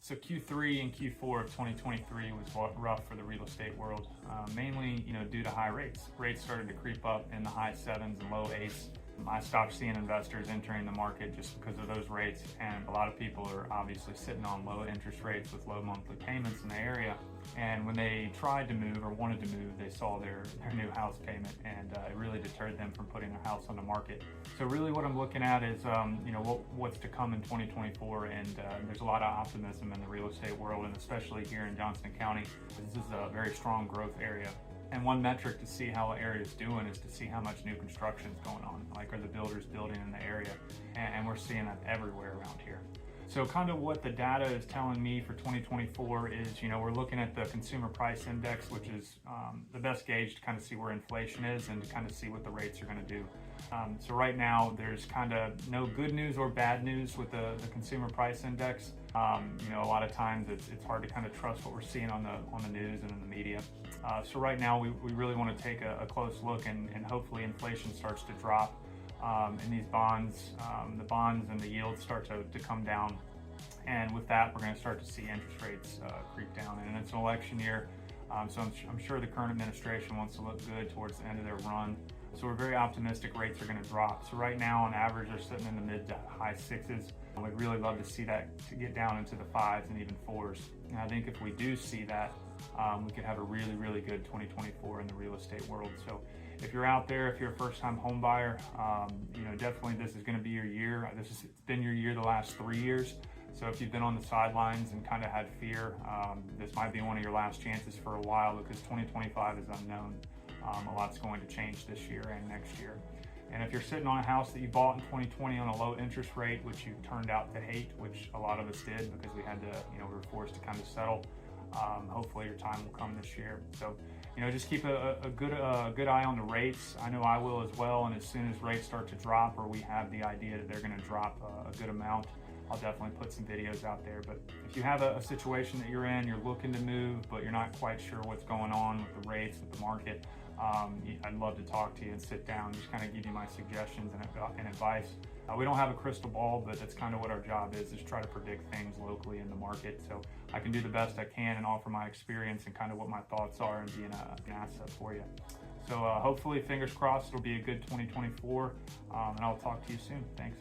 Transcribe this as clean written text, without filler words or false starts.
So Q3 and Q4 of 2023 was rough for the real estate world, mainly due to high rates. Rates started to creep up in the high 7s and low 8s. I stopped seeing investors entering the market just because of those rates, and a lot of people are obviously sitting on low interest rates with low monthly payments in the area. And when they tried to move or wanted to move, they saw their new house payment, and it really deterred them from putting their house on the market. So really what I'm looking at is what's to come in 2024, and there's a lot of optimism in the real estate world, and especially here in Johnston County. This is a very strong growth area. And one metric to see how an area is doing is to see how much new construction is going on. Like, are the builders building in the area? And we're seeing that everywhere around here. So kind of what the data is telling me for 2024 is, we're looking at the consumer price index, which is the best gauge to kind of see where inflation is and to kind of see what the rates are going to do. So right now, there's kind of no good news or bad news with the consumer price index. A lot of times it's hard to kind of trust what we're seeing on the news and in the media. So right now, we really want to take a close look, and hopefully inflation starts to drop. And these bonds, the bonds and the yields start to come down. And with that, we're going to start to see interest rates creep down. And it's an election year, so I'm sure the current administration wants to look good towards the end of their run. So we're very optimistic rates are going to drop. So right now, on average, they're sitting in the mid to high 6s. We'd really love to see that to get down into the 5s and even 4s. And I think if we do see that, we could have a really, really good 2024 in the real estate world. So if you're out there, if you're a first-time home buyer, definitely this is going to be your year. It's been your year the last 3 years. So if you've been on the sidelines and kind of had fear, this might be one of your last chances for a while, because 2025 is unknown. A lot's going to change this year and next year. And if you're sitting on a house that you bought in 2020 on a low interest rate, which you turned out to hate, which a lot of us did because we had to, we were forced to kind of settle. Hopefully your time will come this year. So, just keep a good eye on the rates. I know I will as well. And as soon as rates start to drop, or we have the idea that they're going to drop a good amount, I'll definitely put some videos out there. But if you have a situation that you're in, you're looking to move, but you're not quite sure what's going on with the rates, with the market, I'd love to talk to you and sit down, just kind of give you my suggestions and advice. We don't have a crystal ball, but that's kind of what our job is try to predict things locally in the market. So I can do the best I can and offer my experience and kind of what my thoughts are, and be an asset for you. So hopefully, fingers crossed, it'll be a good 2024, and I'll talk to you soon. Thanks.